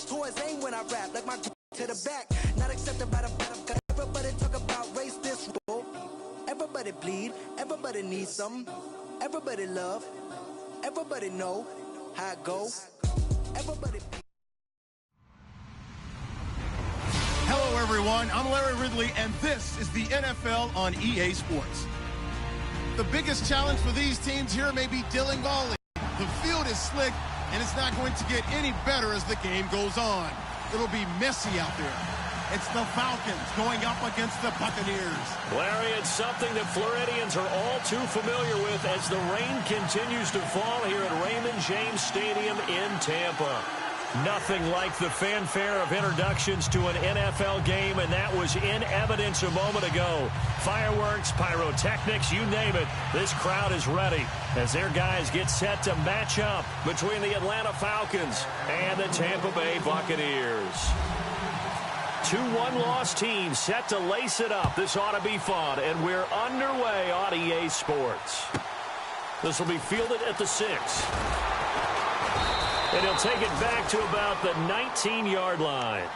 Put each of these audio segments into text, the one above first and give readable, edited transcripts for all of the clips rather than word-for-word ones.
push towards aim when I rap, like my to the back. Not accepted by the battle. Everybody talk about race this rule. Everybody bleed, everybody needs some. Everybody love, everybody know how it go. Everybody. Hello, everyone. I'm Larry Ridley, and this is the NFL on EA Sports. The biggest challenge for these teams here may be dealing volley. The field is slick, and it's not going to get any better as the game goes on. It'll be messy out there. It's the Falcons going up against the Buccaneers. Larry, it's something that Floridians are all too familiar with as the rain continues to fall here at Raymond James Stadium in Tampa. Nothing like the fanfare of introductions to an NFL game, and that was in evidence a moment ago. Fireworks, pyrotechnics, you name it. This crowd is ready as their guys get set to match up between the Atlanta Falcons and the Tampa Bay Buccaneers. Two one-loss teams set to lace it up. This ought to be fun, and we're underway on EA Sports. This will be fielded at the 6. And he'll take it back to about the 19-yard line.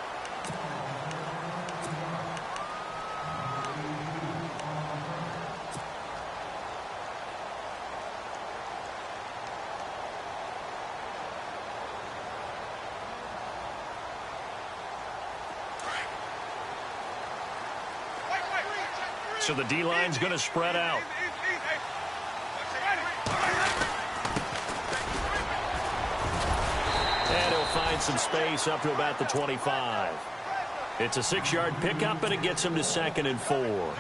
So the D-line's going to spread out. And he'll find some space up to about the 25. It's a 6-yard pickup, and it gets him to 2nd and 4.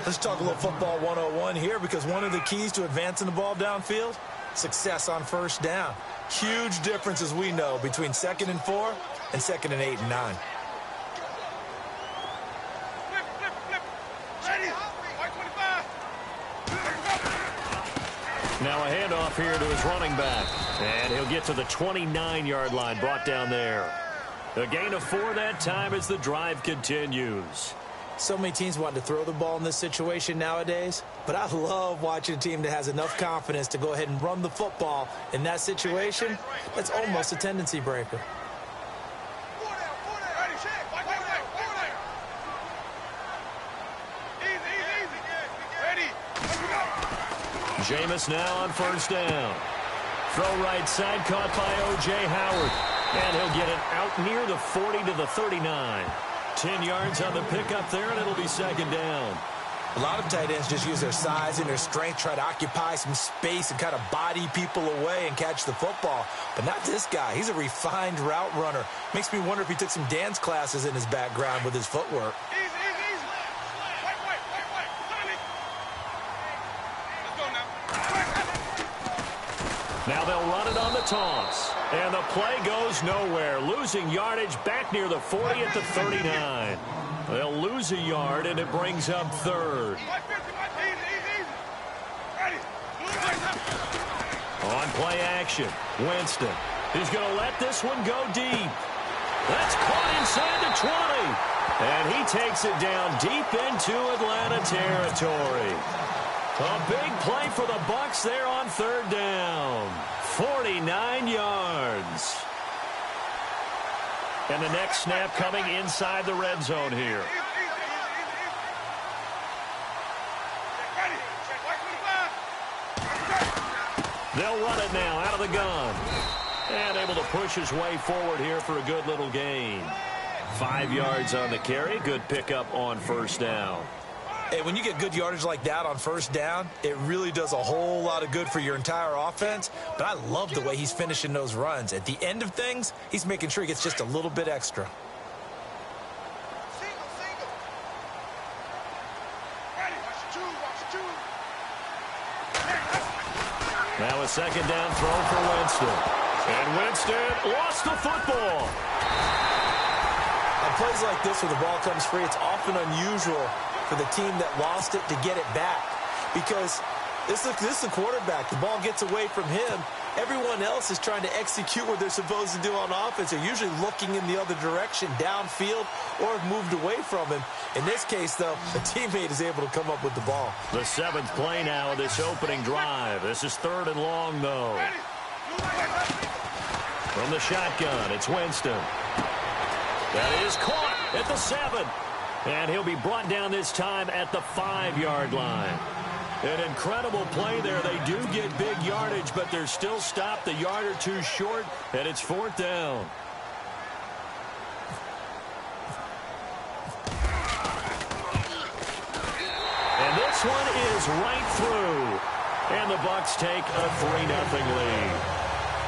Let's talk a little football 101 here, because one of the keys to advancing the ball downfield, success on first down. Huge difference, as we know, between 2nd and 4 and 2nd and 8 and 9. Now a handoff here to his running back. And he'll get to the 29-yard line, brought down there. A gain of 4 that time as the drive continues. So many teams want to throw the ball in this situation nowadays, but I love watching a team that has enough confidence to go ahead and run the football in that situation. That's almost a tendency breaker. Jameis now on first down. Throw right side, caught by O.J. Howard. And he'll get it out near the 40 to the 39. 10 yards on the pickup there, and it'll be 2nd down. A lot of tight ends just use their size and their strength, try to occupy some space and kind of body people away and catch the football. But not this guy. He's a refined route runner. Makes me wonder if he took some dance classes in his background with his footwork. Now they'll run it on the toss. And the play goes nowhere. Losing yardage back near the 40 at the 39. They'll lose a yard, and it brings up 3rd. On play action, Winston. He's going to let this one go deep. That's caught inside the 20. And he takes it down deep into Atlanta territory. A big play for the Bucs there on 3rd down. 49 yards. And the next snap coming inside the red zone here. They'll run it now out of the gun. And able to push his way forward here for a good little gain. 5 yards on the carry. Good pickup on first down. Hey, when you get good yardage like that on first down, it really does a whole lot of good for your entire offense. But I love the way he's finishing those runs. At the end of things, he's making sure he gets just a little bit extra. Now a 2nd down throw for Winston. And Winston lost the football. On plays like this where the ball comes free, it's often unusual for the team that lost it to get it back, because this is the quarterback. The ball gets away from him. Everyone else is trying to execute what they're supposed to do on offense. They're usually looking in the other direction, downfield, or have moved away from him. In this case, though, a teammate is able to come up with the ball. The 7th play now of this opening drive. This is 3rd and long, though. From the shotgun, it's Winston. That is caught at the 7. And he'll be brought down this time at the 5-yard line. An incredible play there. They do get big yardage, but they're still stopped a yard or two short, and it's 4th down. And this one is right through. And the Bucs take a 3-0 lead.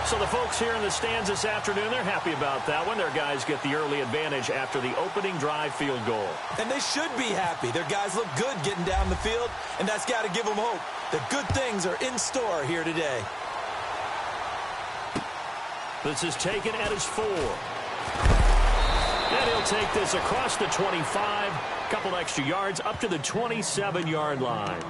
So the folks here in the stands this afternoon, they're happy about that one. Their guys get the early advantage after the opening drive field goal. And they should be happy. Their guys look good getting down the field, and that's got to give them hope that good things are in store here today. This is taken at his 4. And he'll take this across the 25, a couple extra yards up to the 27-yard line.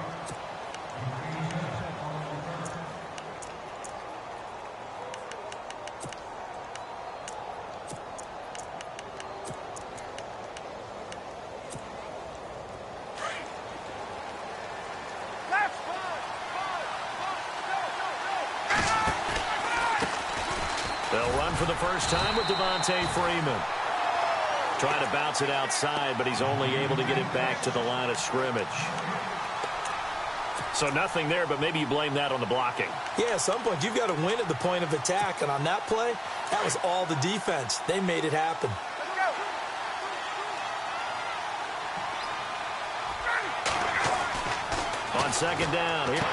They'll run for the first time with Devontae Freeman. Trying to bounce it outside, but he's only able to get it back to the line of scrimmage. So nothing there, but maybe you blame that on the blocking. Yeah, at some point you've got to win at the point of attack, and on that play, that was all the defense. They made it happen. On second down here.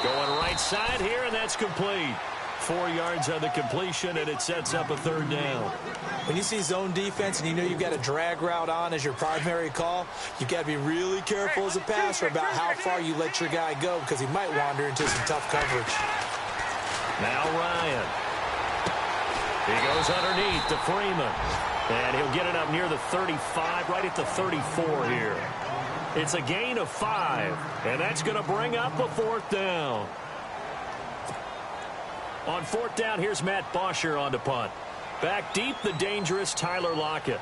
Going right side here, and that's complete. 4 yards on the completion, and it sets up a 3rd down. When you see zone defense and you know you've got a drag route on as your primary call, you've got to be really careful as a passer about how far you let your guy go because he might wander into some tough coverage. Now Ryan. He goes underneath to Freeman. And he'll get it up near the 35, right at the 34 here. It's a gain of 5, and that's going to bring up a 4th down. On 4th down, here's Matt Bosher on the punt. Back deep, the dangerous Tyler Lockett.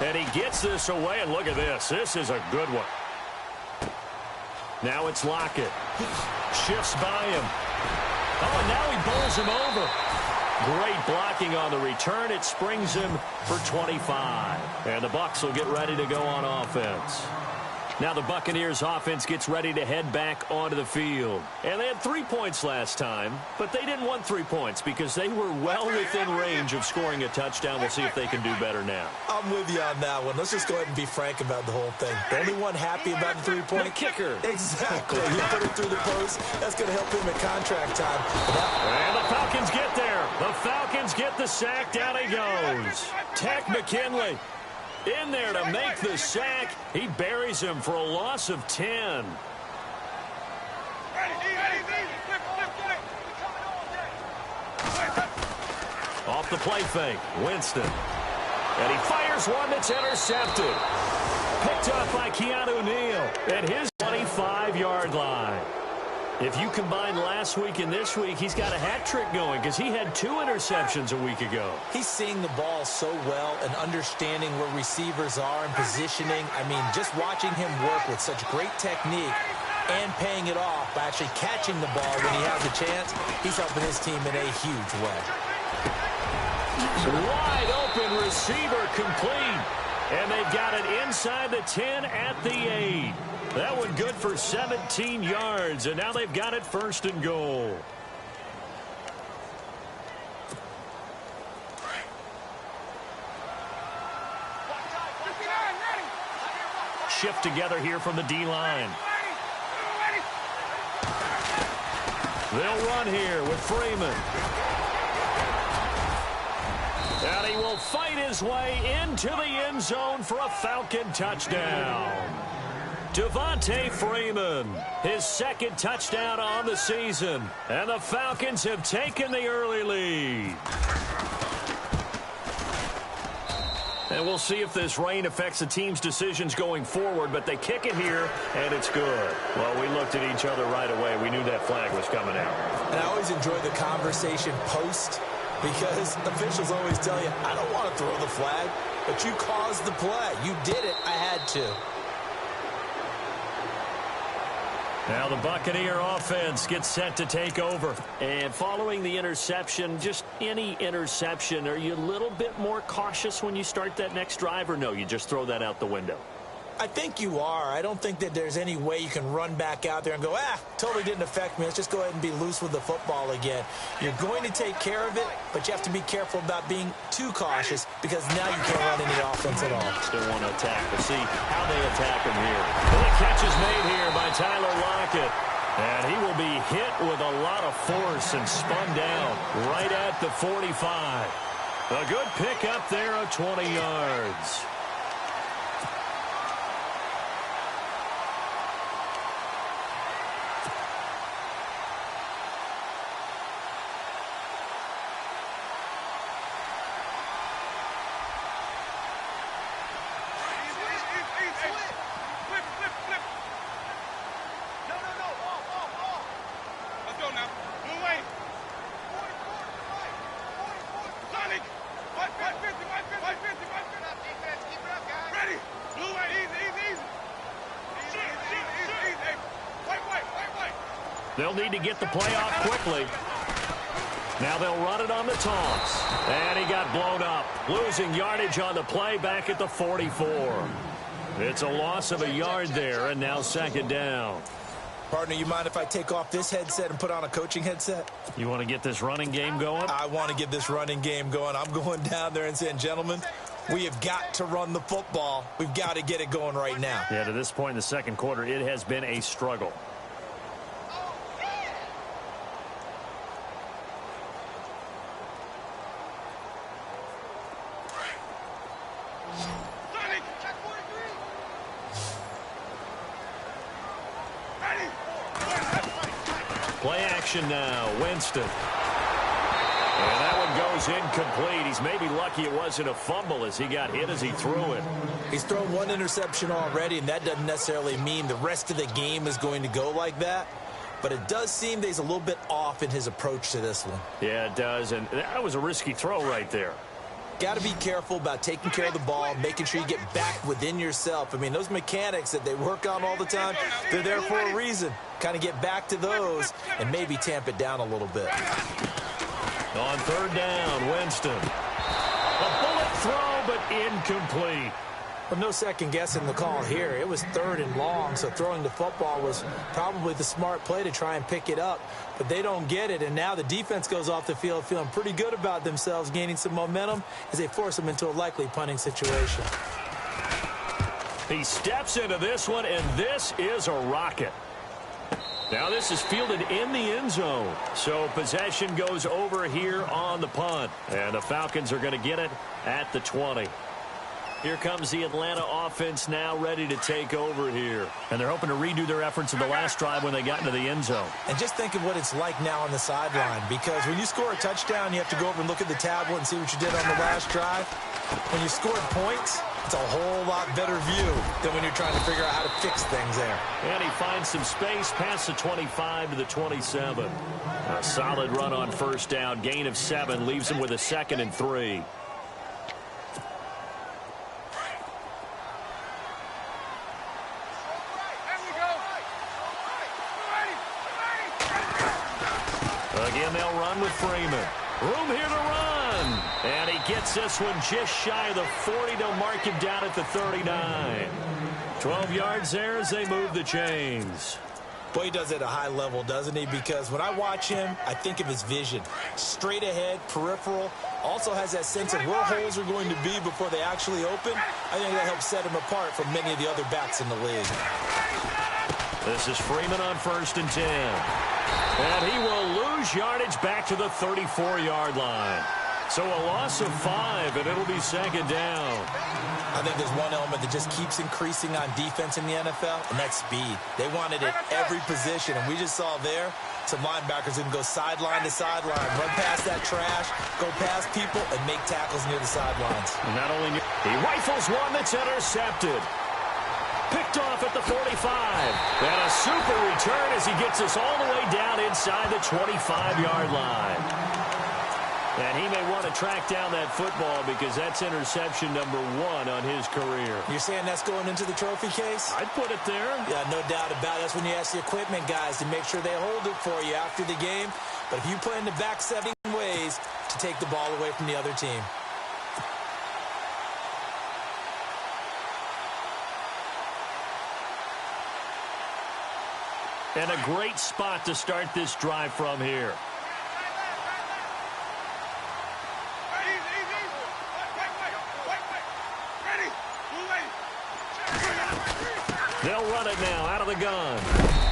And he gets this away, and look at this. This is a good one. Now it's Lockett. Shifts by him. Oh, and now he bowls him over. Great blocking on the return. It springs him for 25. And the Bucs will get ready to go on offense. Now the Buccaneers offense gets ready to head back onto the field. And they had 3 points last time, but they didn't want 3 points because they were well within range of scoring a touchdown. We'll see if they can do better now. I'm with you on that one. Let's just go ahead and be frank about the whole thing. The only one happy about the 3-point? The kicker. Exactly. He put it through the post. That's going to help him at contract time. And the Falcons get there. The Falcons get the sack. Down he goes. Tech McKinley in there to make the sack. He buries him for a loss of 10. Off the play fake, Winston. And he fires one that's intercepted. Picked up by Keanu Neal at his 25-yard line. If you combine last week and this week, he's got a hat trick going because he had 2 interceptions a week ago. He's seeing the ball so well and understanding where receivers are and positioning. I mean, just watching him work with such great technique and paying it off by actually catching the ball when he has a chance, he's helping his team in a huge way. Wide open receiver complete. And they've got it inside the 10 at the 8. That one good for 17 yards, and now they've got it 1st and goal. Shift together here from the D-line. They'll run here with Freeman. And he will fight his way into the end zone for a Falcon touchdown. Devontae Freeman, his 2nd touchdown on the season. And the Falcons have taken the early lead. And we'll see if this rain affects the team's decisions going forward, but they kick it here, and it's good. Well, we looked at each other right away. We knew that flag was coming out. And I always enjoy the conversation post, because officials always tell you, I don't want to throw the flag, but you caused the play. You did it. I had to. Now the Buccaneer offense gets set to take over. And following the interception, just any interception, are you a little bit more cautious when you start that next drive, or no, you just throw that out the window? I think you are. I don't think that there's any way you can run back out there and go, totally didn't affect me. Let's just go ahead and be loose with the football again. You're going to take care of it, but you have to be careful about being too cautious because now you can't run any offense at all. Still want to attack. We'll see how they attack him here. Well, the catch is made here by Tyler Lockett. And he will be hit with a lot of force and spun down right at the 45. A good pick up there of 20 yards. They'll need to get the play off quickly. Now they'll run it on the toss. And he got blown up. Losing yardage on the play back at the 44. It's a loss of a yard there, and now second down. Partner, you mind if I take off this headset and put on a coaching headset? You want to get this running game going? I want to get this running game going. I'm going down there and saying, gentlemen, we have got to run the football. We've got to get it going right now. Yeah, to this point in the second quarter, it has been a struggle. Play action now, Winston. And that one goes incomplete. He's maybe lucky it wasn't a fumble as he got hit as he threw it. He's thrown one interception already, and that doesn't necessarily mean the rest of the game is going to go like that. But it does seem that he's a little bit off in his approach to this one. Yeah, it does, and that was a risky throw right there. Got to be careful about taking care of the ball, making sure you get back within yourself. I mean, those mechanics that they work on all the time, they're there for a reason. Kind of get back to those and maybe tamp it down a little bit. On third down, Winston. A bullet throw, but incomplete. Well, no second guessing the call here. It was third and long, so throwing the football was probably the smart play to try and pick it up. But they don't get it, and now the defense goes off the field feeling pretty good about themselves, gaining some momentum as they force them into a likely punting situation. He steps into this one, and this is a rocket. Now this is fielded in the end zone. So possession goes over here on the punt. And the Falcons are going to get it at the 20. Here comes the Atlanta offense now ready to take over here. And they're hoping to redo their efforts in the last drive when they got into the end zone. And just think of what it's like now on the sideline, because when you score a touchdown, you have to go over and look at the tablet and see what you did on the last drive. When you scored points, it's a whole lot better view than when you're trying to figure out how to fix things there. And he finds some space past the 25 to the 27. A solid run on first down. Gain of 7 leaves him with a 2nd and 3. Again, they'll run with Freeman. Room here to run. And he gets this one just shy of the 40. They'll mark him down at the 39. 12 yards there as they move the chains. Boy, he does it at a high level, doesn't he? Because when I watch him, I think of his vision. Straight ahead, peripheral. Also has that sense of where holes are going to be before they actually open. I think that helps set him apart from many of the other backs in the league. This is Freeman on 1st and 10. And he will lose yardage back to the 34-yard line. So a loss of 5, and it'll be 2nd down. I think there's one element that just keeps increasing on defense in the NFL, and that's speed. They want it at every position, and we just saw there some linebackers who can go sideline to sideline, run past that trash, go past people, and make tackles near the sidelines. And not only he rifles one that's intercepted. Picked off at the 45. And a super return as he gets us all the way down inside the 25-yard line. And he may want to track down that football because that's interception number 1 on his career. You're saying that's going into the trophy case? I'd put it there. Yeah, no doubt about it. That's when you ask the equipment guys to make sure they hold it for you after the game. But if you play in the back 7 ways to take the ball away from the other team. And a great spot to start this drive from here. They'll run it now out of the gun.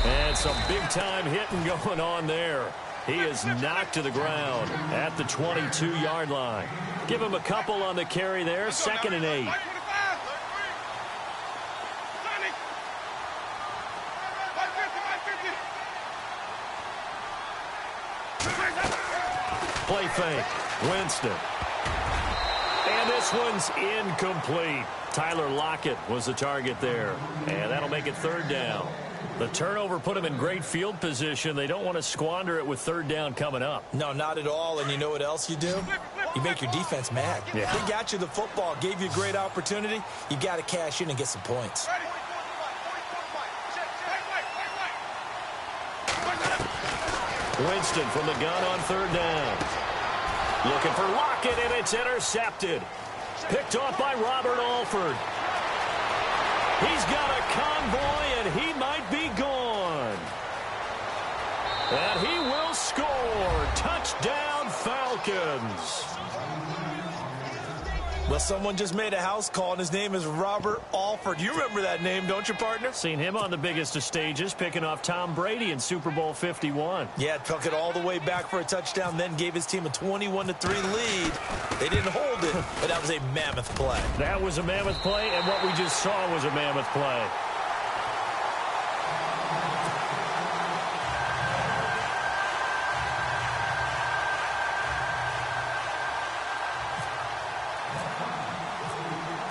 And some big-time hitting going on there. He is knocked to the ground at the 22-yard line. Give him a couple on the carry there, 2nd and 8. Play fake. Winston. And this one's incomplete. Tyler Lockett was the target there. And that'll make it 3rd down. The turnover put him in great field position. They don't want to squander it with 3rd down coming up. No, not at all. And you know what else you do? You make your defense mad. Yeah. They got you the football, gave you a great opportunity. You got to cash in and get some points. Winston from the gun on 3rd down. Looking for Lockett, and it's intercepted. Picked off by Robert Alford. He's got a convoy, and he might be gone. And he will score. Touchdown, Falcons. Well, someone just made a house call, and his name is Robert Alford. You remember that name, don't you, partner? Seen him on the biggest of stages, picking off Tom Brady in Super Bowl 51. Yeah, took it all the way back for a touchdown, then gave his team a 21-3 lead. They didn't hold it, but that was a mammoth play. That was a mammoth play, and what we just saw was a mammoth play.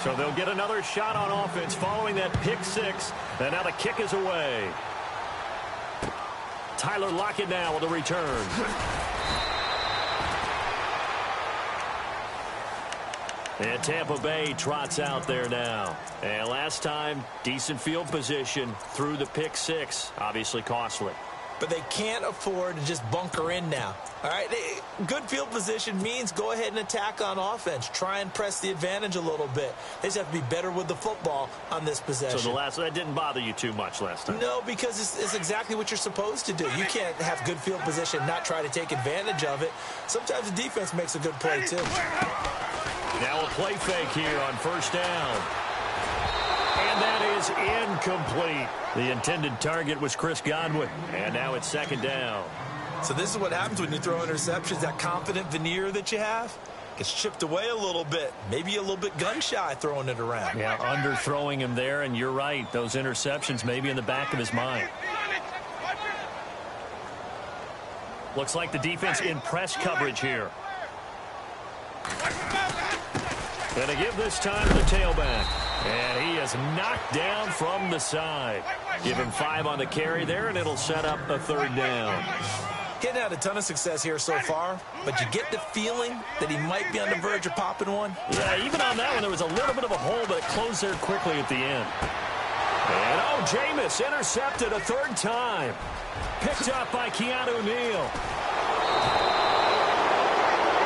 So they'll get another shot on offense following that pick 6. And now the kick is away. Tyler Lockett now with the return. And Tampa Bay trots out there now. And last time, decent field position through the pick 6. Obviously costly. But they can't afford to just bunker in now. All right, good field position means go ahead and attack on offense. Try and press the advantage a little bit. They just have to be better with the football on this possession. So that didn't bother you too much last time? No, because it's exactly what you're supposed to do. You can't have good field position and not try to take advantage of it. Sometimes the defense makes a good play, too. Now a play fake here on 1st down. And that is incomplete. The intended target was Chris Godwin. And now it's 2nd down. So this is what happens when you throw interceptions. That confident veneer that you have gets chipped away a little bit. Maybe a little bit gun-shy throwing it around. Yeah, underthrowing him there, and you're right. Those interceptions may be in the back of his mind. Looks like the defense in press coverage here. Gonna give this time to the tailback. And he is knocked down from the side. Give him 5 on the carry there, and it'll set up a 3rd down. Getting had a ton of success here so far, but you get the feeling that he might be on the verge of popping one. Yeah, even on that one, there was a little bit of a hole, but it closed there quickly at the end. And, Jameis intercepted a 3rd time. Picked up by Keanu Neal.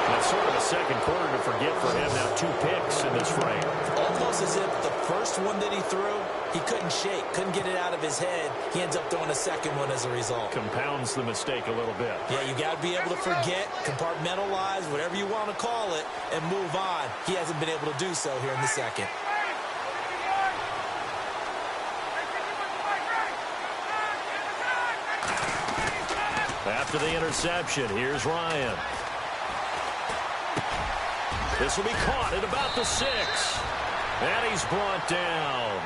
That's sort of a second quarter to forget for him. Now 2 picks in this frame. Almost as if the first one that he threw, he couldn't shake, couldn't get it out of his head. He ends up throwing a second one as a result. Compounds the mistake a little bit. Yeah, you got to be able to forget, compartmentalize, whatever you want to call it, and move on. He hasn't been able to do so here in the second. After the interception, here's Ryan. This will be caught at about the 6. And he's brought down.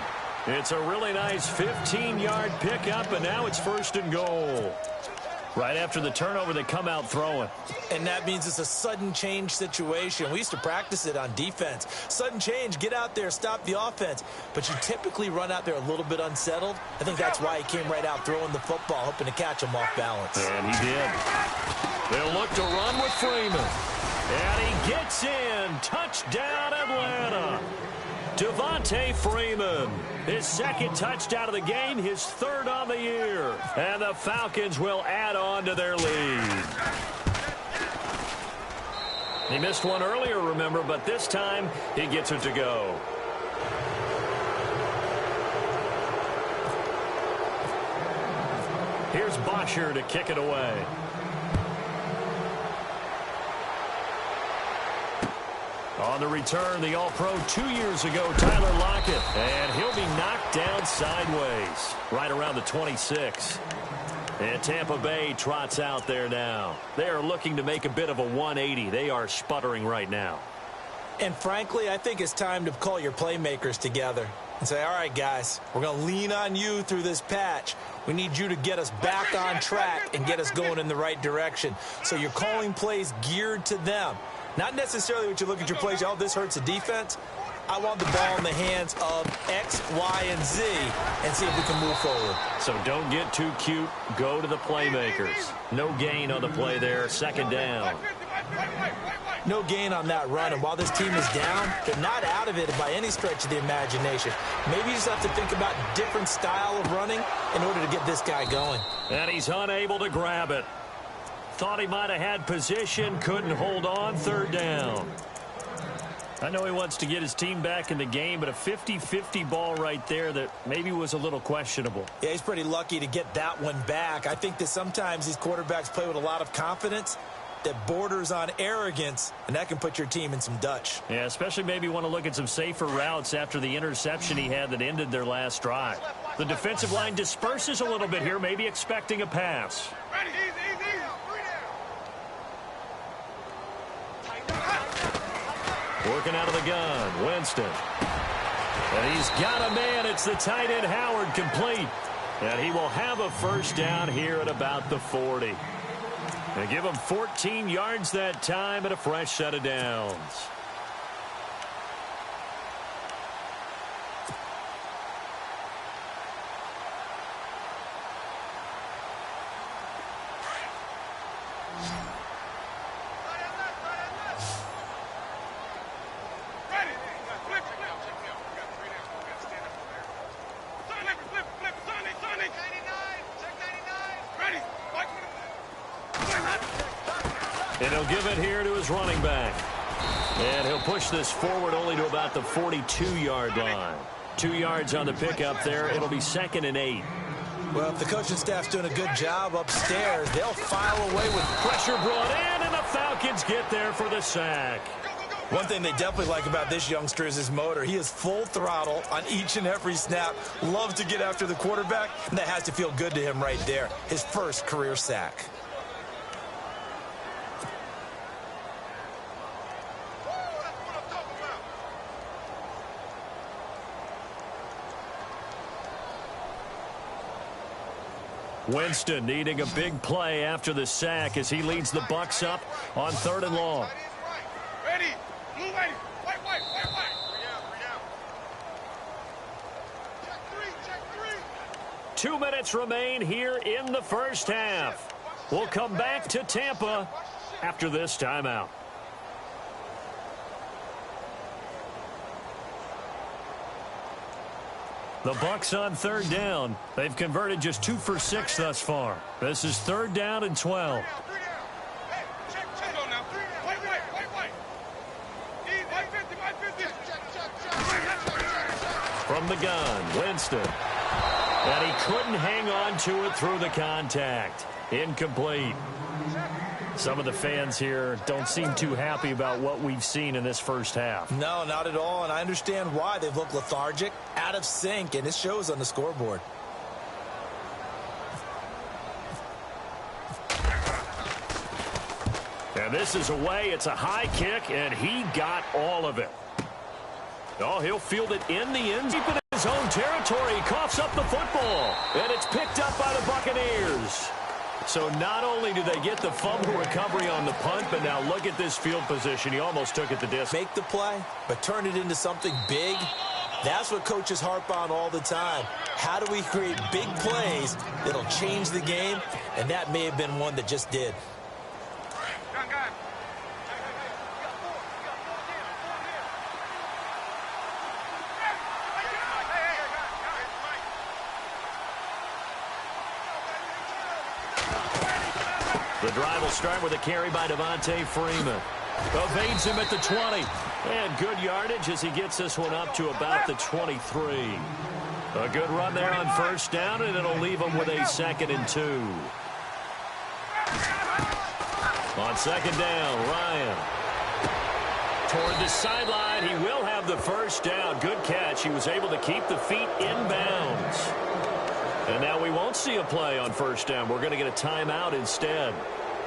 It's a really nice 15-yard pickup, and now it's 1st and goal. Right after the turnover, they come out throwing. And that means it's a sudden change situation. We used to practice it on defense. Sudden change, get out there, stop the offense. But you typically run out there a little bit unsettled. I think that's why he came right out throwing the football, hoping to catch him off balance. And he did. They'll look to run with Freeman. And he gets in. Touchdown, Atlanta. Devontae Freeman, his second touchdown of the game, his third on the year. And the Falcons will add on to their lead. He missed one earlier, remember, but this time he gets it to go. Here's Bosher to kick it away. On the return, the All-Pro 2 years ago, Tyler Lockett. And he'll be knocked down sideways, right around the 26. And Tampa Bay trots out there now. They are looking to make a bit of a 180. They are sputtering right now. And frankly, I think it's time to call your playmakers together and say, all right, guys, we're going to lean on you through this patch. We need you to get us back on track and get us going in the right direction. So you're calling plays geared to them. Not necessarily what you look at your plays, oh, this hurts the defense. I want the ball in the hands of X, Y, and Z and see if we can move forward. So don't get too cute. Go to the playmakers. No gain on the play there. Second down. No gain on that run. And while this team is down, they're not out of it by any stretch of the imagination. Maybe you just have to think about different style of running in order to get this guy going. And he's unable to grab it. Thought he might have had position, couldn't hold on. Third down. I know he wants to get his team back in the game, but a 50-50 ball right there that maybe was a little questionable. Yeah, he's pretty lucky to get that one back. I think that sometimes these quarterbacks play with a lot of confidence that borders on arrogance, and that can put your team in some Dutch. Yeah, especially maybe want to look at some safer routes after the interception he had that ended their last drive. The defensive line disperses a little bit here, maybe expecting a pass. Working out of the gun, Winston. And he's got a man. It's the tight end, Howard, complete. And he will have a first down here at about the 40. They give him 14 yards that time and a fresh set of downs. And he'll give it here to his running back. And he'll push this forward only to about the 42-yard line. 2 yards on the pickup there. It'll be 2nd and 8. Well, if the coaching staff's doing a good job upstairs, they'll file away with pressure brought in, and the Falcons get there for the sack. One thing they definitely like about this youngster is his motor. He is full throttle on each and every snap. Loves to get after the quarterback, and that has to feel good to him right there. His first career sack. Winston needing a big play after the sack as he leads the Bucs up on 3rd and long. Ready. Blue ready. White. Check three. 2 minutes remain here in the first half. We'll come back to Tampa after this timeout. The Bucs on 3rd down. They've converted just 2 for 6 thus far. This is 3rd down and 12. Hey, check on now. White. From the gun, Winston. And he couldn't hang on to it through the contact. Incomplete. Some of the fans here don't seem too happy about what we've seen in this first half. No, not at all, and I understand why. They've looked lethargic, out of sync, and it shows on the scoreboard. And this is away. It's a high kick, and he got all of it. Oh, he'll field it in the end zone. Deep in his own territory. He coughs up the football, and it's picked up by the Buccaneers. So not only do they get the fumble recovery on the punt, but now look at this field position. He almost took it the distance. Make the play, but turn it into something big. That's what coaches harp on all the time. How do we create big plays that'll change the game? And that may have been one that just did. The drive will start with a carry by Devontae Freeman. Evades him at the 20. And good yardage as he gets this one up to about the 23. A good run there on first down, and it'll leave him with a 2nd and 2. On 2nd down, Ryan. Toward the sideline, he will have the first down. Good catch. He was able to keep the feet in bounds. And now we won't see a play on first down. We're going to get a timeout instead,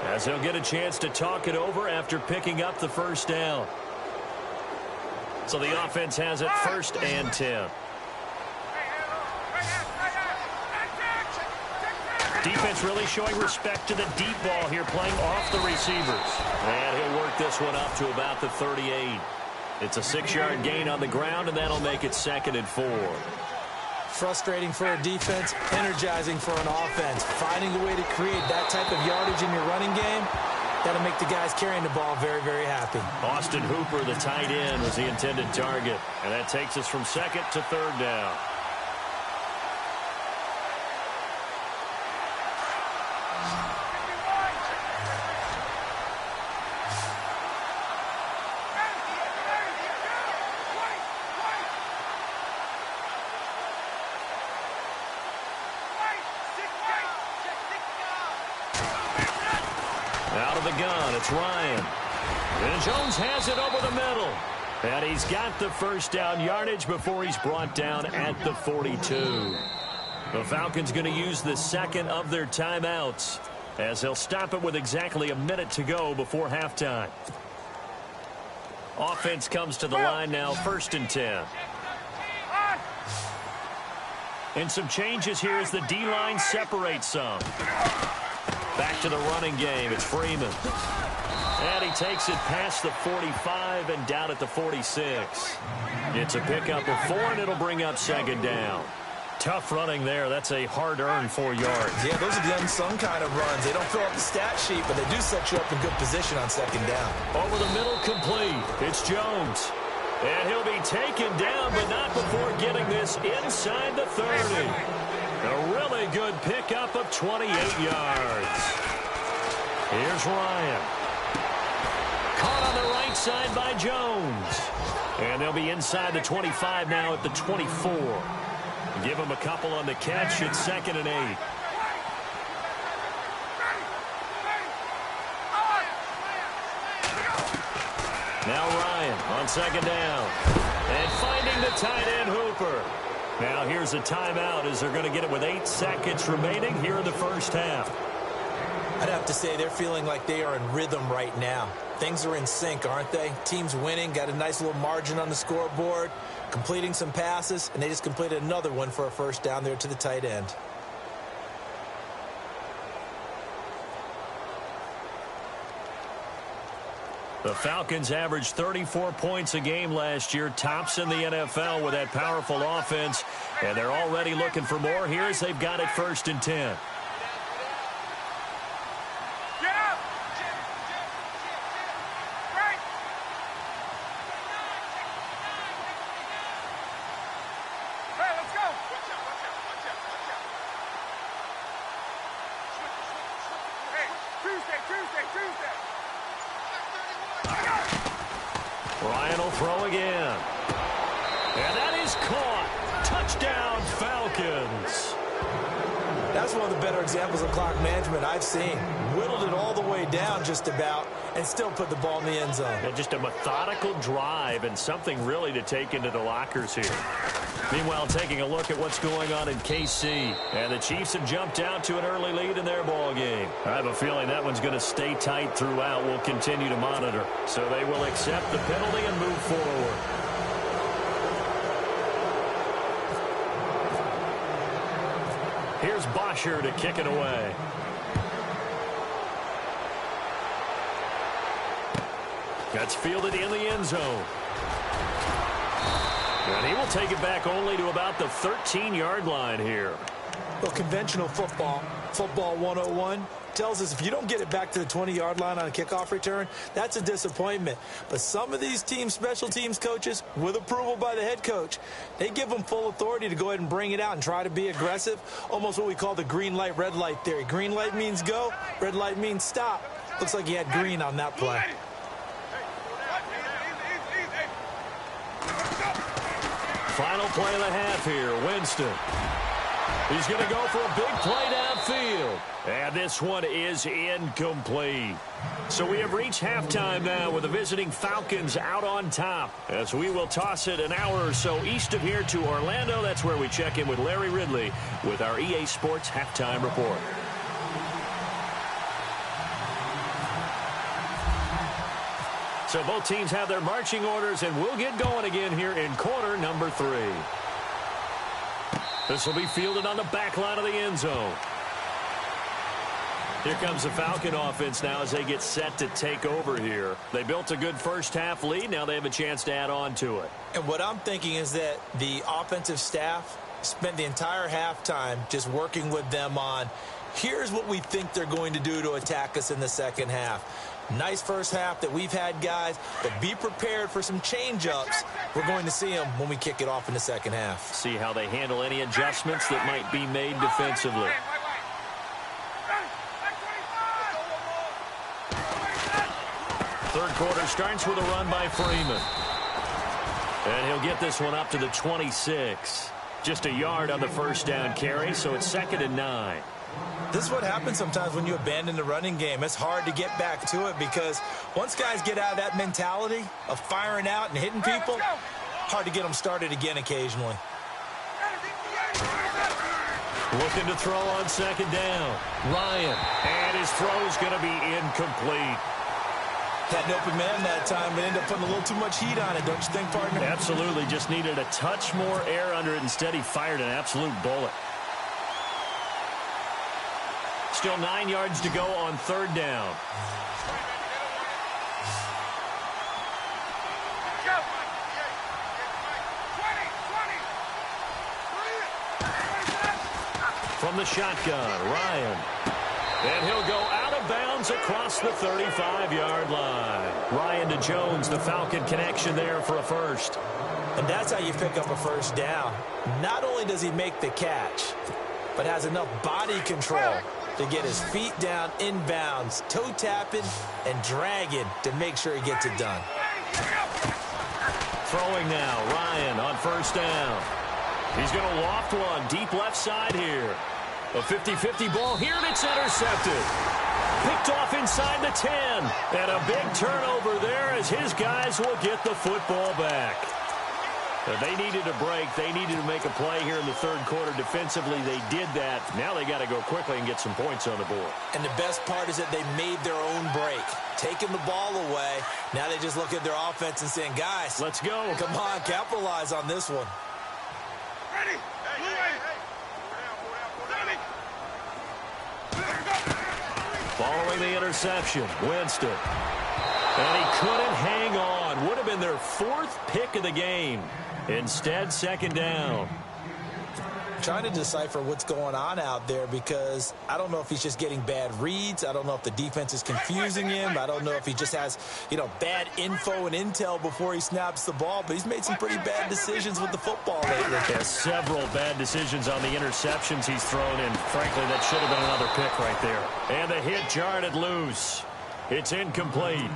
as he'll get a chance to talk it over after picking up the first down. So the offense has it 1st and 10. Defense really showing respect to the deep ball here, playing off the receivers. And he'll work this one up to about the 38. It's a 6-yard gain on the ground, and that'll make it 2nd and 4. Frustrating for a defense, energizing for an offense. Finding a way to create that type of yardage in your running game, that'll make the guys carrying the ball very, very happy. Austin Hooper, the tight end, was the intended target. And that takes us from 2nd to 3rd down. Out of the gun, it's Ryan. And Jones has it over the middle. And he's got the first down yardage before he's brought down at the 42. The Falcons going to use the 2nd of their timeouts, as they'll stop it with exactly a minute to go before halftime. Offense comes to the line now, 1st and 10. And some changes here as the D-line separates some. Back to the running game. It's Freeman. And he takes it past the 45 and down at the 46. It's a pickup of 4, and it'll bring up 2nd down. Tough running there. That's a hard-earned 4 yards. Yeah, those are the unsung kind of runs. They don't fill up the stat sheet, but they do set you up in good position on 2nd down. Over the middle, complete. It's Jones. And he'll be taken down, but not before getting this inside the 30. A really good pickup of 28 yards. Here's Ryan. Caught on the right side by Jones. And they'll be inside the 25 now at the 24. Give him a couple on the catch. It's 2nd and 8. Now Ryan on 2nd down. And finding the tight end, Hooper. Now here's a timeout as they're going to get it with 8 seconds remaining here in the first half. I'd have to say they're feeling like they are in rhythm right now. Things are in sync, aren't they? Team's winning, got a nice little margin on the scoreboard, completing some passes, and they just completed another one for a first down there to the tight end. The Falcons averaged 34 points a game last year, tops in the NFL with that powerful offense, and they're already looking for more here as they've got it 1st and 10. Ryan will throw again. And that is caught. Touchdown, Falcons. That's one of the better examples of clock management I've seen. Whittled it all the way down just about and still put the ball in the end zone. Yeah, just a methodical drive and something really to take into the lockers here. Meanwhile, taking a look at what's going on in KC. And the Chiefs have jumped out to an early lead in their ball game. I have a feeling that one's going to stay tight throughout. We'll continue to monitor. So they will accept the penalty and move forward. Here's Bosher to kick it away. That's fielded in the end zone. And he will take it back only to about the 13-yard line here. Well, conventional football 101, tells us if you don't get it back to the 20-yard line on a kickoff return, that's a disappointment. But some of these special teams coaches, with approval by the head coach, they give them full authority to go ahead and bring it out and try to be aggressive, almost what we call the green light, red light theory. Green light means go, red light means stop. Looks like he had green on that play. Final play of the half here, Winston. He's going to go for a big play downfield. And this one is incomplete. So we have reached halftime now with the visiting Falcons out on top. As we will toss it an hour or so east of here to Orlando. That's where we check in with Larry Ridley with our EA Sports Halftime Report. So both teams have their marching orders, and we'll get going again here in quarter number 3. This will be fielded on the back line of the end zone. Here comes the Falcon offense now as they get set to take over here. They built a good first-half lead. Now they have a chance to add on to it. And what I'm thinking is that the offensive staff spent the entire halftime just working with them on, here's what we think they're going to do to attack us in the second half. Nice first half that we've had, guys, but be prepared for some change-ups. We're going to see them when we kick it off in the second half. See how they handle any adjustments that might be made defensively. Third quarter starts with a run by Freeman. And he'll get this one up to the 26. Just a yard on the first down carry, so it's 2nd and 9. This is what happens sometimes when you abandon the running game. It's hard to get back to it because once guys get out of that mentality of firing out and hitting people, hard to get them started again occasionally. Looking to throw on 2nd down. Ryan. And his throw is going to be incomplete. Had an open man that time, but ended up putting a little too much heat on it, don't you think, partner? Absolutely. Just needed a touch more air under it. Instead, he fired an absolute bullet. Still 9 yards to go on 3rd down. From the shotgun, Ryan. And he'll go out of bounds across the 35-yard line. Ryan to Jones, the Falcon connection there for a first. And that's how you pick up a first down. Not only does he make the catch, but has enough body control to get his feet down inbounds, toe tapping and dragging to make sure he gets it done. Throwing now, Ryan on 1st down. He's going to loft one deep left side here. A 50-50 ball here, and it's intercepted. Picked off inside the 10. And a big turnover there as his guys will get the football back. They needed a break. They needed to make a play here in the 3rd quarter. Defensively, they did that. Now they got to go quickly and get some points on the board. And the best part is that they made their own break. Taking the ball away. Now they just look at their offense and saying, guys, let's go. Come on, capitalize on this one. Ready. Following the interception, Winston. And he couldn't hang on. Would have been their 4th pick of the game. Instead, 2nd down. Trying to decipher what's going on out there because I don't know if he's just getting bad reads. I don't know if the defense is confusing him. I don't know if he just has, bad info and intel before he snaps the ball. But he's made some pretty bad decisions with the football lately. Has several bad decisions on the interceptions he's thrown in. Frankly, that should have been another pick right there. And the hit jarred it loose. It's incomplete.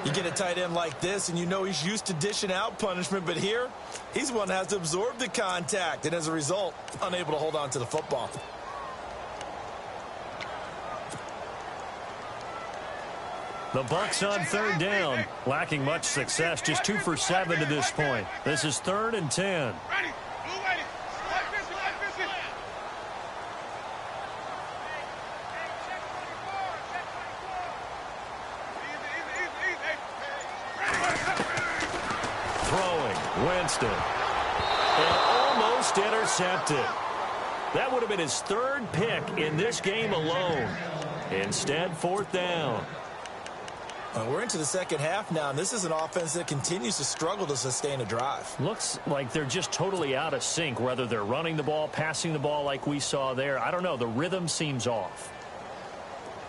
You get a tight end like this, and you know he's used to dishing out punishment, but here, he's one that has to absorb the contact, and as a result, unable to hold on to the football. The Bucs on 3rd down, lacking much success, just 2 for 7 to this point. This is 3rd and 10. Winston. And almost intercepted. That would have been his 3rd pick in this game alone. Instead, 4th down. We're into the second half now, and this is an offense that continues to struggle to sustain a drive. Looks like they're just totally out of sync, whether they're running the ball, passing the ball like we saw there. I don't know. The rhythm seems off.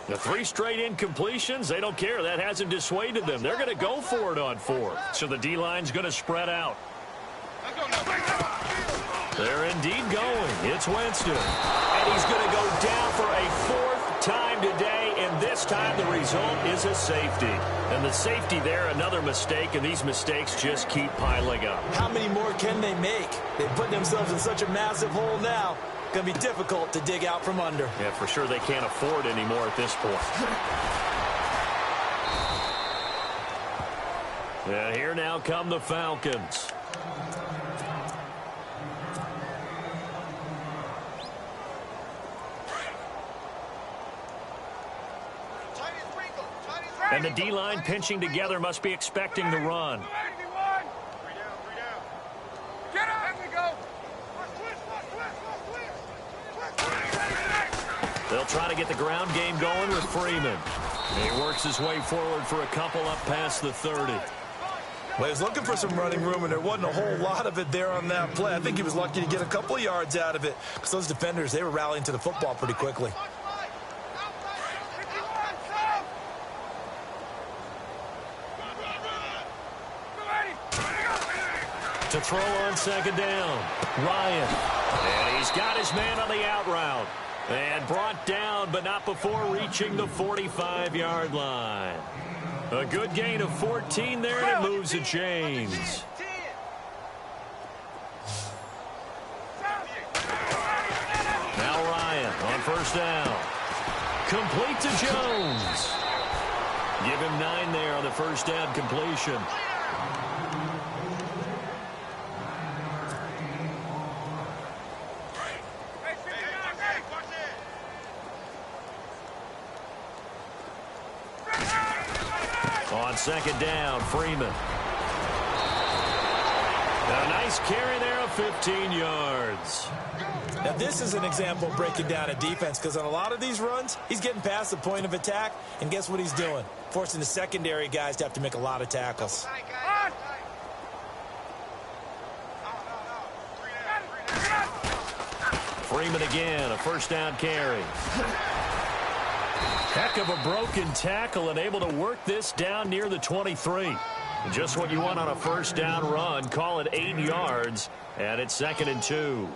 The 3 straight incompletions, they don't care. That hasn't dissuaded them. They're going to go for it on 4th. So the D-line's going to spread out. They're indeed going. It's Winston. And he's going to go down for a 4th time today, and this time the result is a safety. And the safety there, another mistake, and these mistakes just keep piling up. How many more can they make? They've put themselves in such a massive hole now. Going to be difficult to dig out from under. Yeah, for sure they can't afford anymore at this point. And here now come the Falcons. And the D-line pinching together must be expecting the run. They'll try to get the ground game going with Freeman. He works his way forward for a couple up past the 30. Well, he was looking for some running room, and there wasn't a whole lot of it there on that play. I think he was lucky to get a couple of yards out of it because those defenders, they were rallying to the football pretty quickly. To throw on second down, Ryan. And he's got his man on the out route. And brought down, but not before reaching the 45-yard line. A good gain of 14 there, and it moves the chains. Now Ryan on first down. Complete to Jones. Give him 9 there on the first down completion. On second down, Freeman. A nice carry there of 15 yards. Now, this is an example of breaking down a defense because on a lot of these runs, he's getting past the point of attack, and guess what he's doing? Forcing the secondary guys to have to make a lot of tackles. Freeman again, a first down carry. Heck of a broken tackle and able to work this down near the 23. Just what you want on a first down run. Call it 8 yards, and it's 2nd and 2.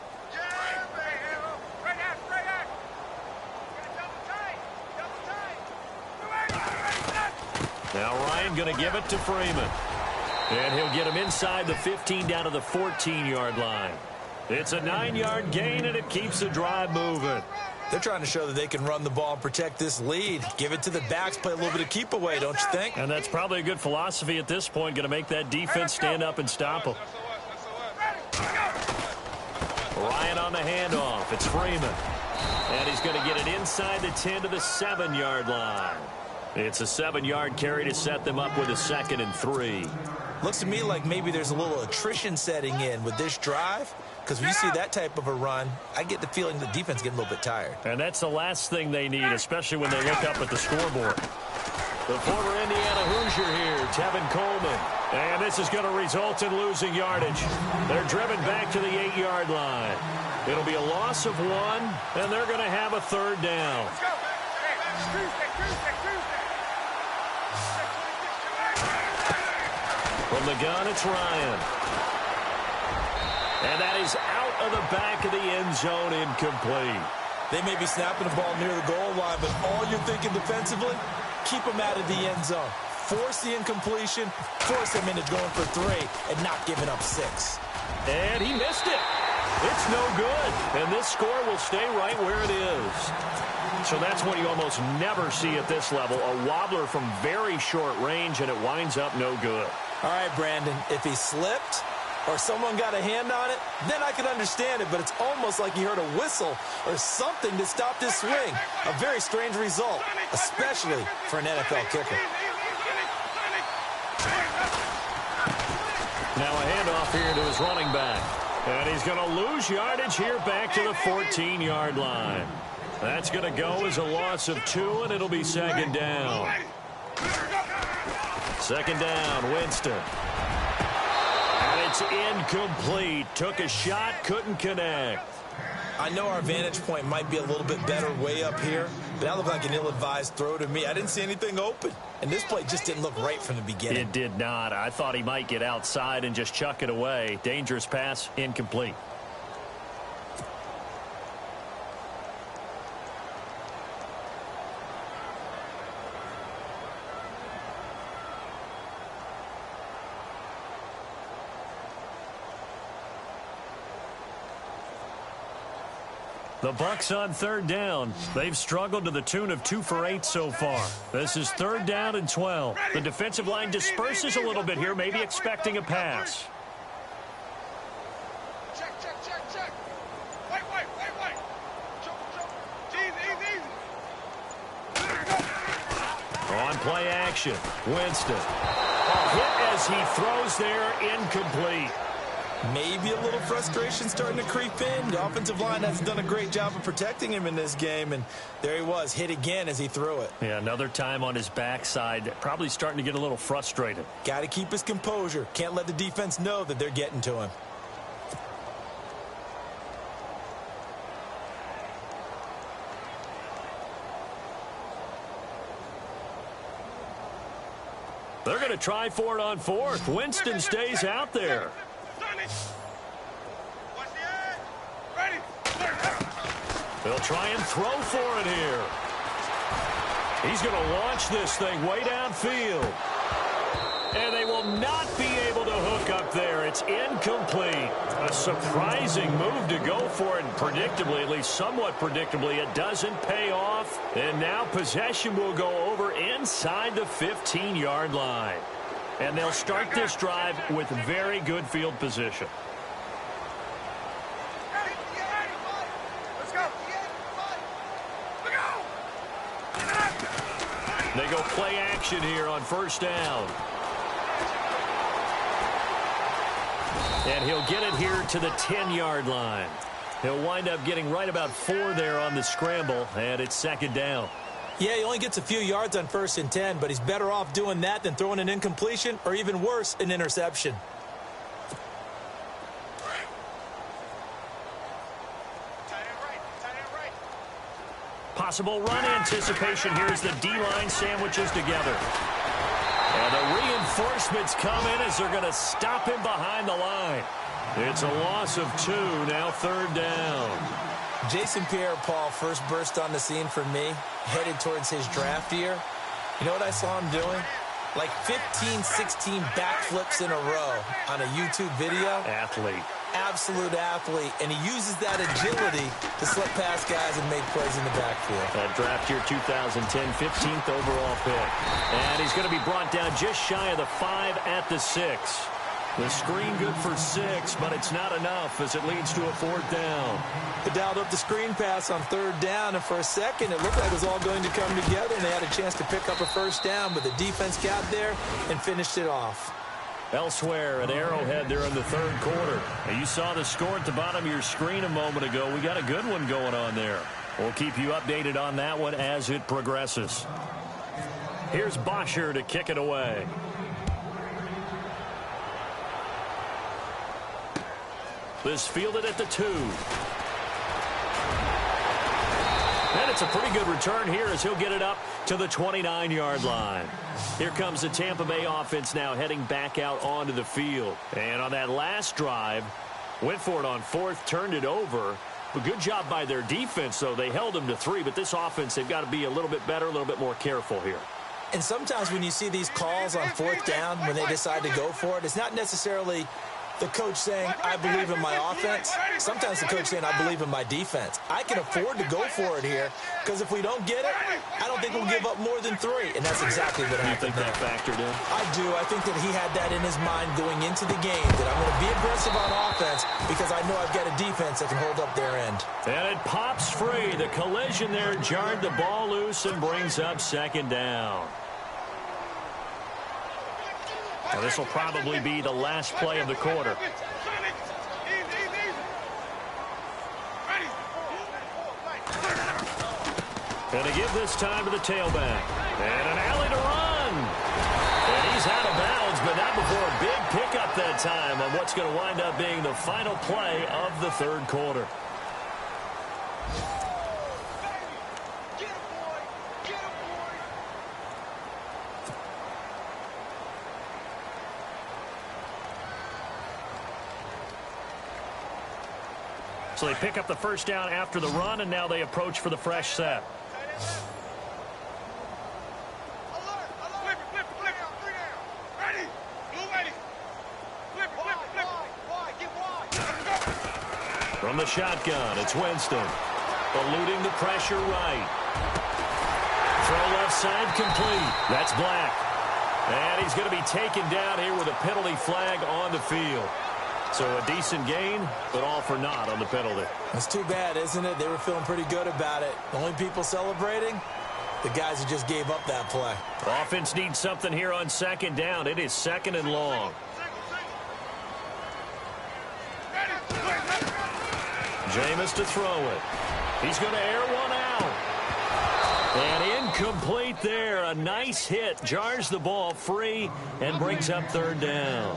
Now Ryan going to give it to Freeman. And he'll get him inside the 15 down to the 14-yard line. It's a 9-yard gain, and it keeps the drive moving. They're trying to show that they can run the ball and protect this lead. Give it to the backs, play a little bit of keep away, don't you think? And that's probably a good philosophy at this point, going to make that defense stand up and stop them. Ryan on the handoff. It's Freeman. And he's going to get it inside the 10 to the 7-yard line. It's a 7-yard carry to set them up with a 2nd and 3. Looks to me like maybe there's a little attrition setting in with this drive. Because when you see that type of a run, I get the feeling the defense getting a little bit tired. And that's the last thing they need, especially when they look up at the scoreboard. The former Indiana Hoosier here, Tevin Coleman. And this is going to result in losing yardage. They're driven back to the 8-yard line. It'll be a loss of 1, and they're going to have a 3rd down. Let's go. From the gun, it's Ryan. And that is out of the back of the end zone, incomplete. They may be snapping the ball near the goal line, but all you're thinking defensively, keep them out of the end zone. Force the incompletion, force them into going for 3, and not giving up 6. And he missed it. It's no good. And this score will stay right where it is. So that's what you almost never see at this level. A wobbler from very short range, and it winds up no good. All right, Brandon, if he slipped or someone got a hand on it, then I could understand it, but it's almost like he heard a whistle or something to stop this swing. A very strange result, especially for an NFL kicker. Now a handoff here to his running back. And he's going to lose yardage here back to the 14-yard line. That's going to go as a loss of 2, and it'll be 2nd down. Second down, Winston. And it's incomplete. Took a shot, couldn't connect. I know our vantage point might be a little bit better way up here, but that looked like an ill-advised throw to me. I didn't see anything open, and this play just didn't look right from the beginning. It did not. I thought he might get outside and just chuck it away. Dangerous pass, incomplete. The Bucs on third down. They've struggled to the tune of 2 for 8 so far. This is third down and 12. The defensive line disperses a little bit here, maybe expecting a pass. Check. Wait. Easy. On play action, Winston. A hit as he throws there, incomplete. Maybe a little frustration starting to creep in. The offensive line hasn't done a great job of protecting him in this game, and there he was, hit again as he threw it. Yeah, another time on his backside, probably starting to get a little frustrated. Got to keep his composure. Can't let the defense know that they're getting to him. They're going to try for it on fourth. Winston stays out there. Watch the edge. Ready. They'll try and throw for it here. He's going to launch this thing way downfield. And they will not be able to hook up there. It's incomplete. A surprising move to go for it, and predictably, at least somewhat predictably, it doesn't pay off. And now possession will go over inside the 15-yard line. And they'll start this drive with very good field position. Let's go. They go play action here on first down. And he'll get it here to the 10-yard line. He'll wind up getting right about 4 there on the scramble, and it's second down. Yeah, he only gets a few yards on 1st and 10, but he's better off doing that than throwing an incompletion or even worse, an interception. Possible run anticipation here as the D-line sandwiches together. And the reinforcements come in as they're going to stop him behind the line. It's a loss of 2, now third down. Jason Pierre-Paul first burst on the scene for me, headed towards his draft year. You know what I saw him doing? Like 15, 16 backflips in a row on a YouTube video. Athlete. Absolute athlete, and he uses that agility to slip past guys and make plays in the backfield. That draft year 2010, 15th overall pick. And he's going to be brought down just shy of the 5 at the 6. The screen good for 6, but it's not enough as it leads to a 4th down. They dialed up the screen pass on 3rd down, and for a second it looked like it was all going to come together, and they had a chance to pick up a 1st down, but the defense got there and finished it off. Elsewhere at Arrowhead there in the 3rd quarter. Now, you saw the score at the bottom of your screen a moment ago. We got a good one going on there. We'll keep you updated on that one as it progresses. Here's Bosher to kick it away. This fielded at the 2. And it's a pretty good return here as he'll get it up to the 29-yard line. Here comes the Tampa Bay offense now heading back out onto the field. And on that last drive, went for it on 4th, turned it over. A good job by their defense, though. They held them to 3, but this offense, they've got to be a little bit better, a little bit more careful here. And sometimes when you see these calls on 4th down, when they decide to go for it, it's not necessarily the coach saying, I believe in my offense. Sometimes the coach saying, I believe in my defense. I can afford to go for it here because if we don't get it, I don't think we'll give up more than 3. And that's exactly what happened. You think that factored in? I do. I think that he had that in his mind going into the game, that I'm going to be aggressive on offense because I know I've got a defense that can hold up their end. And it pops free. The collision there jarred the ball loose and brings up second down. Now, this will probably be the last play of the quarter. And to give this time to the tailback. And an alley to run. out of bounds, but not before a big pickup that time on what's going to wind up being the final play of the third quarter. Get him, boy! Get him, boy! So they pick up the first down after the run, and now they approach for the fresh set. From the shotgun, it's Winston. Eluding the pressure right. Throw left side complete. That's Black. And he's going to be taken down here with a penalty flag on the field. So a decent gain, but all for naught on the penalty. That's too bad, isn't it? They were feeling pretty good about it. The only people celebrating, the guys who just gave up that play. Offense needs something here on second down. It is second and long. Jameis to throw it. He's going to air one out. And incomplete there. A nice hit. Jars the ball free and brings up third down.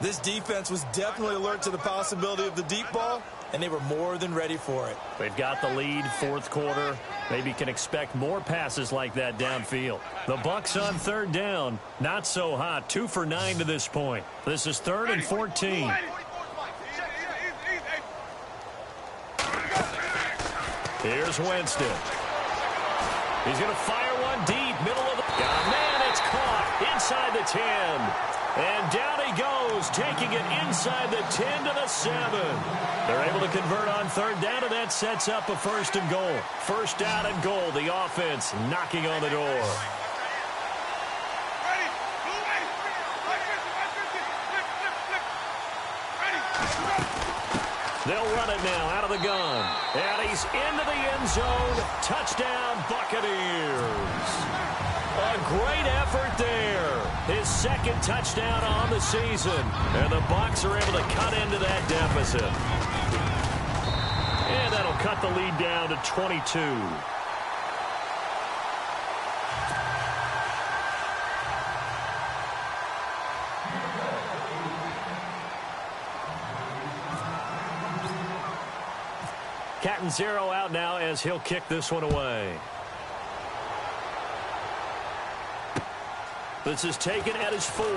This defense was definitely alert to the possibility of the deep ball, and they were more than ready for it. They've got the lead, fourth quarter. Maybe can expect more passes like that downfield. The Bucs on third down. Not so hot. 2 for 9 to this point. This is 3rd and 14. Here's Winston. He's going to fire one deep, middle of the... Oh, man, it's caught inside the 10. And down he goes, taking it inside the 10 to the 7. They're able to convert on third down, and that sets up a 1st and goal. 1st down and goal, the offense knocking on the door. They'll run it now out of the gun. And he's into the end zone. Touchdown, Buccaneers. A great effort there. His 2nd touchdown on the season. And the Bucs are able to cut into that deficit. And that'll cut the lead down to 22. Captain Zero out now as he'll kick this one away. This is taken at his 4. And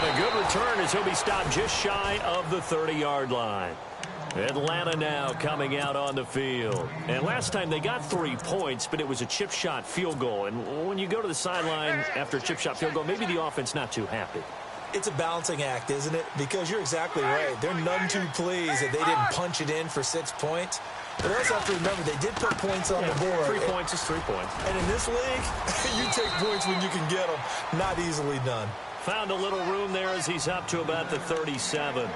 a good return as he'll be stopped just shy of the 30-yard line. Atlanta now coming out on the field. And last time they got 3 points, but it was a chip shot field goal. And when you go to the sideline after a chip shot field goal, maybe the offense not too happy. It's a balancing act, isn't it? Because you're exactly right. They're none too pleased that they didn't punch it in for 6 points. But also have to remember, they did put points on the board. 3 points is 3 points. And in this league, you take points when you can get them. Not easily done. Found a little room there as he's up to about the 37.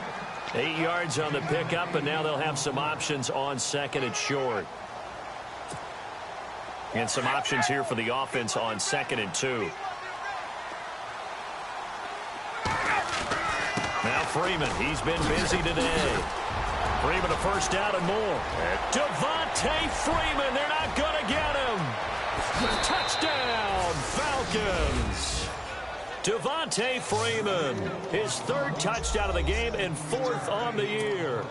8 yards on the pickup, and now they'll have some options on 2nd and short. And some options here for the offense on 2nd and 2. Now Freeman, he's been busy today. Freeman a 1st down and more. Devontae Freeman, they're not going to get him. Touchdown, Falcons. Devontae Freeman, his 3rd touchdown of the game and 4th on the year.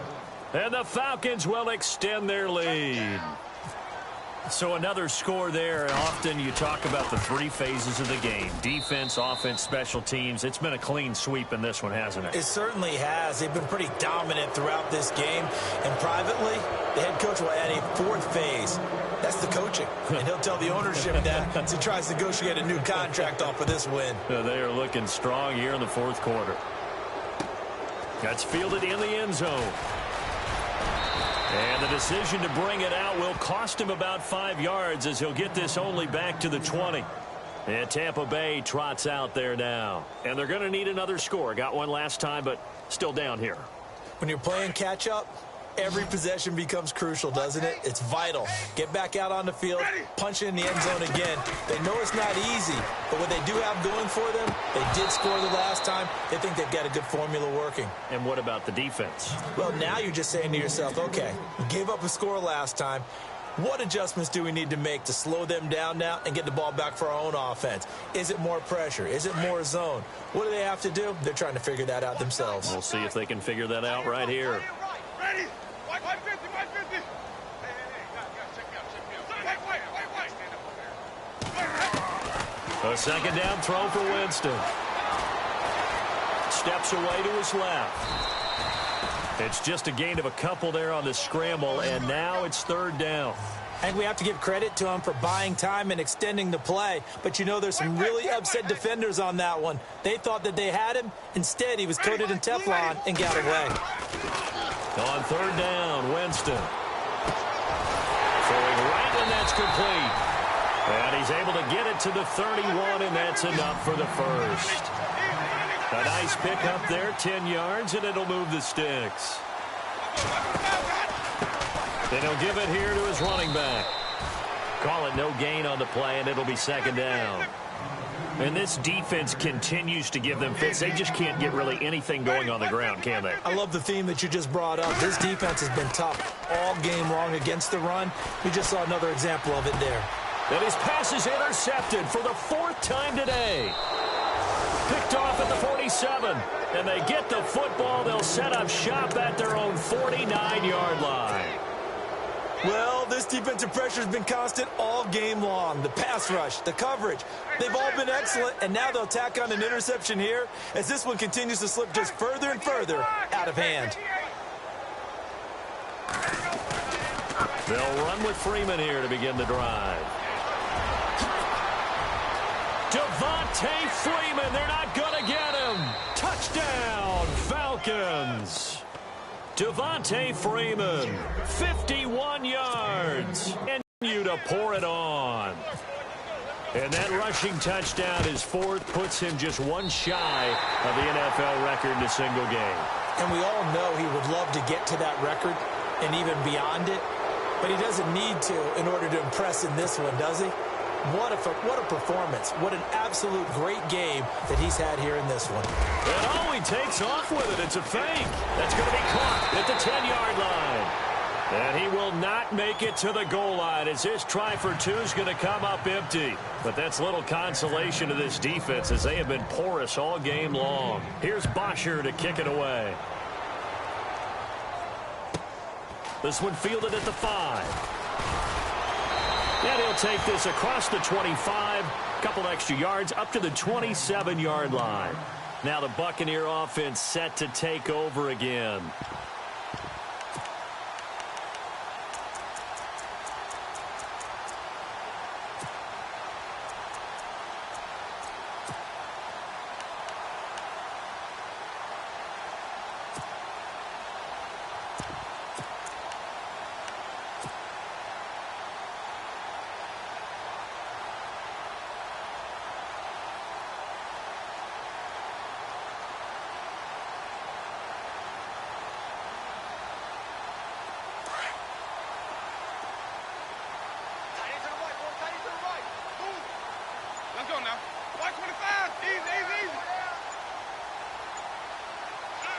And the Falcons will extend their lead. So another score there. Often you talk about the 3 phases of the game. Defense, offense, special teams. It's been a clean sweep in this one, hasn't it? It certainly has. They've been pretty dominant throughout this game. And privately, the head coach will add a 4th phase. That's the coaching. And he'll tell the ownership that as he tries to negotiate a new contract off of this win. They are looking strong here in the 4th quarter. That's fielded in the end zone. And the decision to bring it out will cost him about 5 yards as he'll get this only back to the 20. And Tampa Bay trots out there now. And they're going to need another score. Got one last time, but still down here. When you're playing catch-up, every possession becomes crucial, doesn't it? It's vital. Get back out on the field, punch it in the end zone again. They know it's not easy, but what they do have going for them, they did score the last time. They think they've got a good formula working. And what about the defense? Well, now you're just saying to yourself, okay, you gave up a score last time. What adjustments do we need to make to slow them down now and get the ball back for our own offense? Is it more pressure? Is it more zone? What do they have to do? They're trying to figure that out themselves. We'll see if they can figure that out right here. Ready? 150, 150. Hey, check me out. A second down throw for Winston. Steps away to his left. It's just a gain of a couple there on the scramble, and now it's third down. I think we have to give credit to him for buying time and extending the play. But, you know, there's some really upset defenders on that one. They thought that they had him. Instead, he was coated in Teflon and got away. On third down, Winston. Throwing right, and that's complete. And he's able to get it to the 31, and that's enough for the first. A nice pickup there, 10 yards, and it'll move the sticks. Then he'll give it here to his running back. Call it no gain on the play, and it'll be second down. And this defense continues to give them fits. They just can't get really anything going on the ground, can they? I love the theme that you just brought up. This defense has been tough all game long against the run. We just saw another example of it there. And his pass is intercepted for the fourth time today. Picked off at the 47, and they get the football. They'll set up shop at their own 49-yard line. Well, this defensive pressure has been constant all game long. The pass rush, the coverage, they've all been excellent, and now they'll tack on an interception here as this one continues to slip just further and further out of hand. They'll run with Freeman here to begin the drive. Devontae Freeman, they're not going to get him. Touchdown, Falcons. Devontae Freeman, 51 yards. And you to pour it on. And that rushing touchdown, his fourth, puts him just one shy of the NFL record in a single game. And we all know he would love to get to that record and even beyond it. But he doesn't need to in order to impress in this one, does he? What a performance. What an absolute great game that he's had here in this one. And oh, he takes off with it. It's a fake. That's going to be caught at the 10-yard line. And he will not make it to the goal line as his try for two is going to come up empty. But that's little consolation to this defense as they have been porous all game long. Here's Bosher to kick it away. This one fielded at the 5. And he'll take this across the 25, couple extra yards, up to the 27-yard line. Now the Buccaneer offense set to take over again.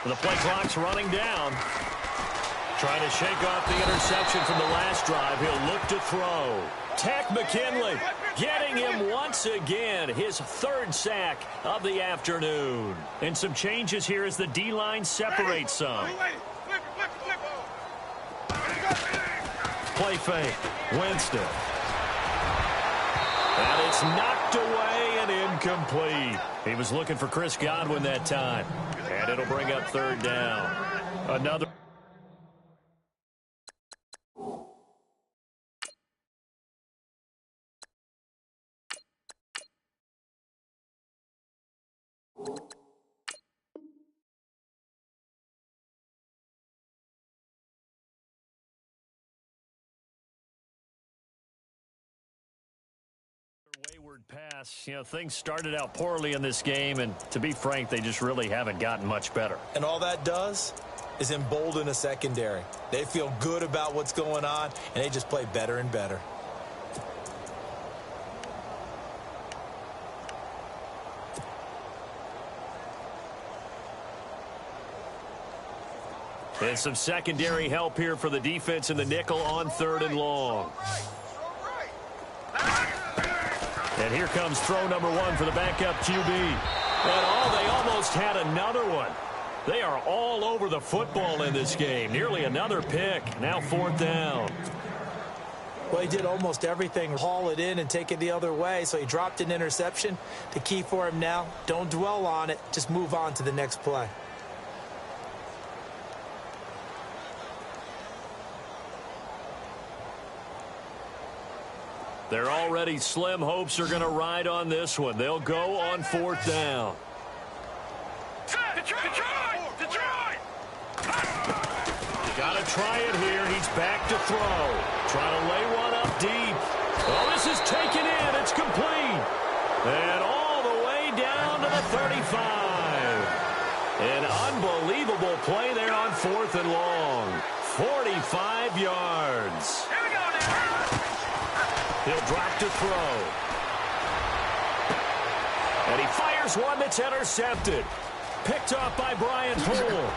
The play clock's running down. Trying to shake off the interception from the last drive. He'll look to throw. Takk McKinley getting him once again. His third sack of the afternoon. And some changes here as the D-line separates some. Play fake. Winston. And it's knocked away and incomplete. He was looking for Chris Godwin that time. And it'll bring up third down. Another. Wayward pass. You know, things started out poorly in this game, and to be frank, they just really haven't gotten much better. And all that does is embolden a secondary. They feel good about what's going on, and they just play better and better. And some secondary help here for the defense in the nickel on 3rd and long. And here comes throw number 1 for the backup QB. And they almost had another one. They are all over the football in this game. Nearly another pick. Now 4th down. Well, he did almost everything, haul it in and take it the other way, so he dropped an interception. The key for him now, don't dwell on it, just move on to the next play. They're already slim hopes are going to ride on this one. They'll go on 4th down. Got to try it here. He's back to throw. Trying to lay one up deep. Oh, this is taken in. It's complete. And all the way down to the 35. An unbelievable play there on 4th and long. 45 yards. Here we go now. He'll drop to throw. And he fires one that's intercepted. Picked off by Brian Poole.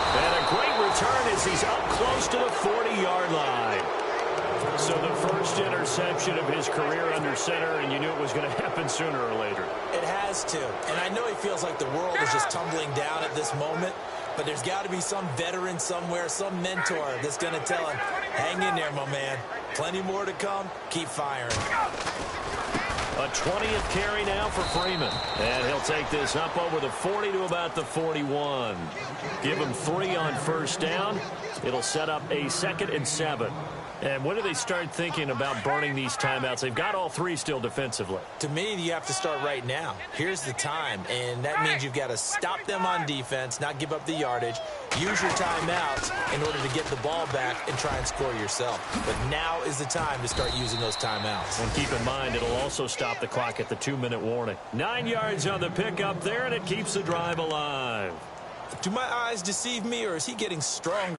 And a great return as he's up close to the 40-yard line. So the first interception of his career under center, and you knew it was going to happen sooner or later. It has to. And I know he feels like the world is just tumbling down at this moment, but there's got to be some veteran somewhere, some mentor that's going to tell him, hang in there, my man. Plenty more to come. Keep firing. A 20th carry now for Freeman. And he'll take this up over the 40 to about the 41. Give him 3 on 1st down. It'll set up a 2nd and 7. And when do they start thinking about burning these timeouts? They've got all 3 still defensively. To me, you have to start right now. Here's the time, and that means you've got to stop them on defense, not give up the yardage, use your timeouts in order to get the ball back and try and score yourself. But now is the time to start using those timeouts. And keep in mind, it'll also stop the clock at the 2-minute warning. 9 yards on the pickup there, and it keeps the drive alive. Do my eyes deceive me, or is he getting stronger?